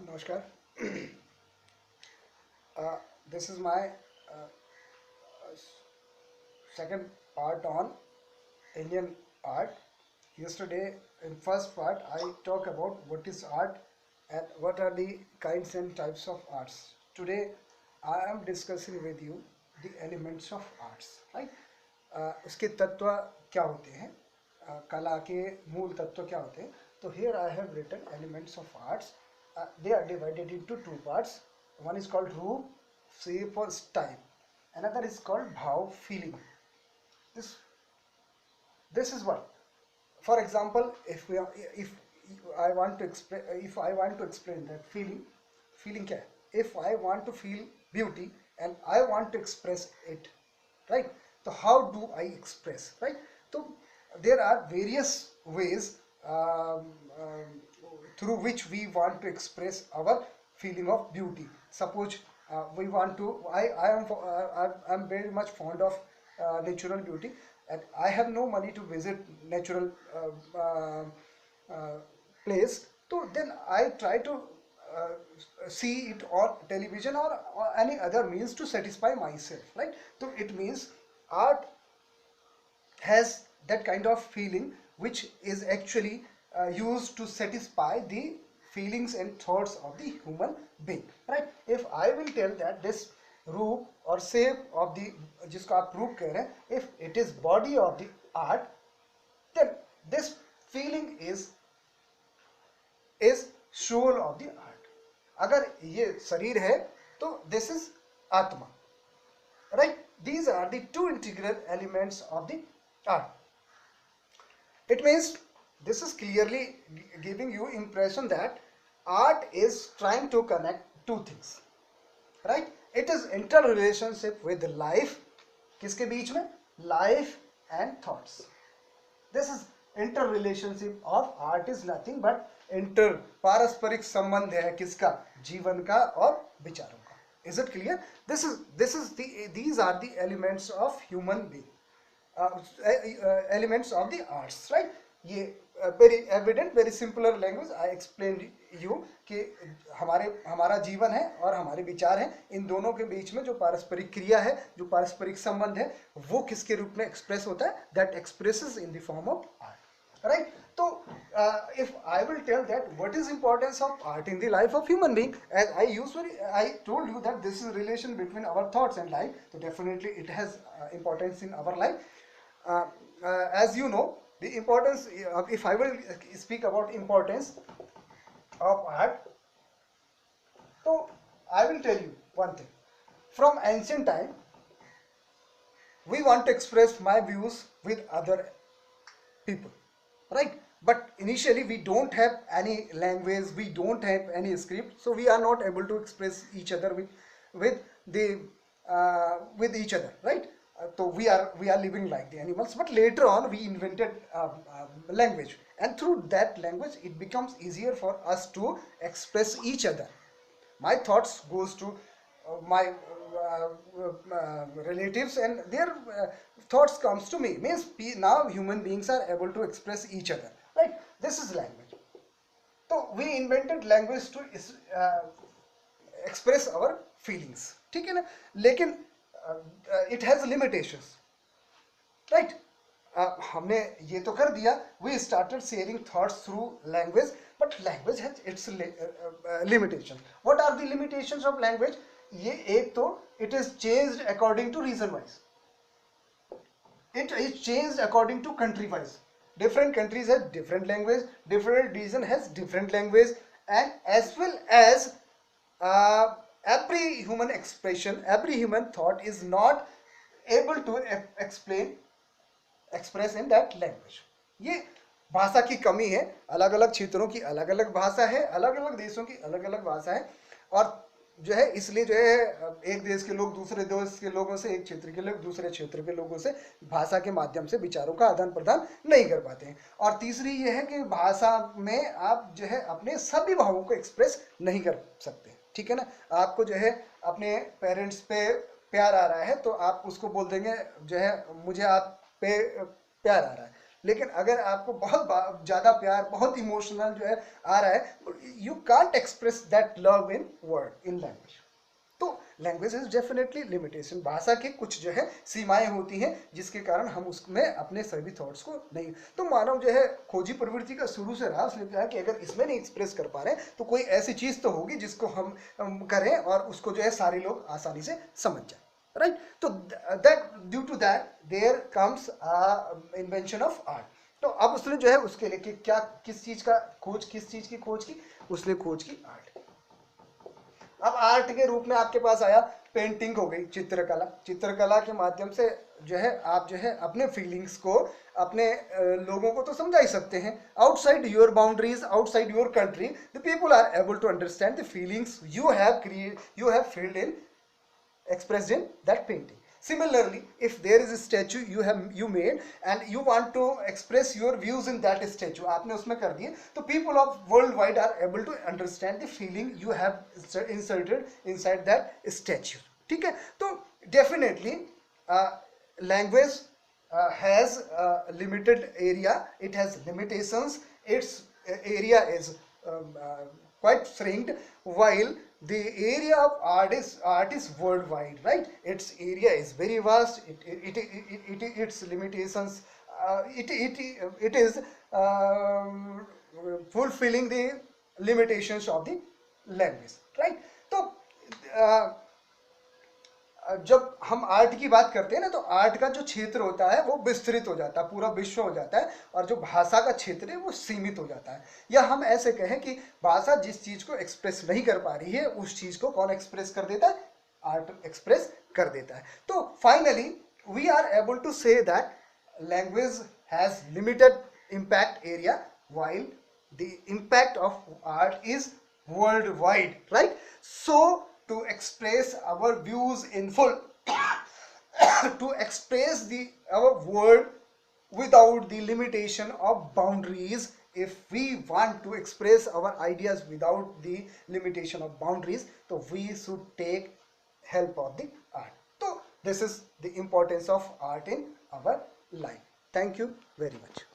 Namaskar. uh, this is my second part on Indian art. Yesterday, in first part, I talk about what is art and what are the kinds and types of arts. Today, I am discussing with you the elements of arts. Right? उसके तत्व क्या होते हैं, कला के मूल तत्व क्या होते हैं. तो here I have written elements of arts. They are divided into two parts. One is called रूप, shape or style. Another is called भाव, feeling. This this is what, for example, if I want to explain, if I want to explain that feeling क्या है, if I want to feel beauty and I want to express it, right? So how do I express, right? So there are various ways through which we want to express our feeling of beauty. Suppose we want to, I'm very much fond of natural beauty, and I have no money to visit natural uh, place. So then I try to see it on television or any other means to satisfy myself, right? So it means art has that kind of feeling which is actually used to satisfy the feelings and thoughts of the human being, right? If I will tell that this रूप और shape of the, जिसको आप रूप कह रहे हैं, if it is body of the art, then this feeling is soul of the art. अगर ये शरीर है तो this is आत्मा, right? These are the two integral elements of the art. It means this is clearly giving you impression that art is trying to connect two things, right? It is interrelationship with life. किसके बीच में? Life and thoughts. This is interrelationship of art is nothing but inter, पारस्परिक संबंध है किसका? जीवन का और विचारों का. Is it clear? These are the elements of human being. Elements of the arts, right? ये very evident, very simpler language I explained you कि हमारा जीवन है और हमारे विचार हैं, इन दोनों के बीच में जो पारस्परिक क्रिया है, जो पारस्परिक संबंध है, वो किसके रूप में एक्सप्रेस होता है? That expresses in the form of art, right? So if I will tell that what is importance of art in the life of human being, as I told you that this is relation between our thoughts and life, so definitely it has importance in our life. As you know, the importance, if I will speak about importance of art, so I will tell you one thing. From ancient time, we want to express my views with other people, right? But initially we don't have any language, we don't have any script, so we are not able to express each other with the with each other, right? So we are living like the animals, but later on we invented language, and through that language it becomes easier for us to express each other. My thoughts goes to my relatives, and their thoughts comes to me. Means now human beings are able to express each other, right? This is language. So we invented language to express our feelings, ठीक है ना? लेकिन it has limitations, right? हमने ये तो कर दिया, we started sharing thoughts through language, but language has its limitations. What are the limitations of language? ये एक तो it is changed according to region wise, it is changed according to country wise. Different countries have different language, different region has different language, and as well as uh, every human expression, every human thought is not able to express in that language. ये भाषा की कमी है, अलग अलग क्षेत्रों की अलग अलग भाषा है, अलग अलग देशों की अलग अलग भाषा है, और जो है इसलिए जो है एक देश के लोग दूसरे देश के लोगों से, एक क्षेत्र के लोग दूसरे क्षेत्र के लोगों से भाषा के माध्यम से विचारों का आदान प्रदान नहीं कर पाते हैं. और तीसरी ये है कि भाषा में आप जो है अपने सभी भावों को एक्सप्रेस नहीं कर सकते, ठीक है ना? आपको जो है अपने पेरेंट्स पे प्यार आ रहा है तो आप उसको बोल देंगे जो है मुझे आप पे प्यार आ रहा है, लेकिन अगर आपको बहुत ज़्यादा प्यार, बहुत इमोशनल जो है आ रहा है, you can't express that love in word, in language. तो लैंग्वेज इज डेफिनेटली लिमिटेशन, भाषा की कुछ जो है सीमाएं होती हैं जिसके कारण हम उसमें अपने सभी थॉट्स को नहीं, तो मानव जो है खोजी प्रवृत्ति का शुरू से रहा, उसने कहा कि अगर इसमें नहीं एक्सप्रेस कर पा रहे हैं तो कोई ऐसी चीज तो होगी जिसको हम करें और उसको जो है सारे लोग आसानी से समझ जाए, राइट। तो that due to that there comes invention of art. तो अब उसने जो है उसके लिए कि क्या किस चीज का खोज, किस चीज की खोज की, उसने खोज की आर्ट। अब आर्ट के रूप में आपके पास आया पेंटिंग हो गई, चित्रकला। चित्रकला के माध्यम से जो है आप जो है अपने फीलिंग्स को, अपने लोगों को तो समझा ही सकते हैं। Outside your boundaries, outside your country, the people are able to understand the feelings you have filled in, expressed in that painting. Similarly, if there is a statue you made and you want to express your views in that statue, आपने उसमें कर दिए, तो people of worldwide are able to understand the feeling you have inserted inside that statue. ठीक है, तो definitely language has limited area, it has limitations, its area is quite shrinked, while the area of art is worldwide, right? Its area is very vast, its limitations, it is fulfilling the limitations of the language, right? तो जब हम art की बात करते हैं ना, तो art का जो क्षेत्र होता है वो विस्तृत हो जाता है, पूरा विश्व हो जाता है, और जो भाषा का क्षेत्र है वो सीमित हो जाता है। या हम ऐसे कहें कि भाषा जिस चीज को एक्सप्रेस नहीं कर पा रही है उस चीज को कौन एक्सप्रेस कर देता है, आर्ट एक्सप्रेस कर देता है। तो finally we are able to say that language has limited impact area while the impact of art is worldwide, right? So to express our views in full, to express our world without the limitation of boundaries, if we want to express our ideas without the limitation of boundaries, so we should take help of the art. So this is the importance of art in our life. Thank you very much.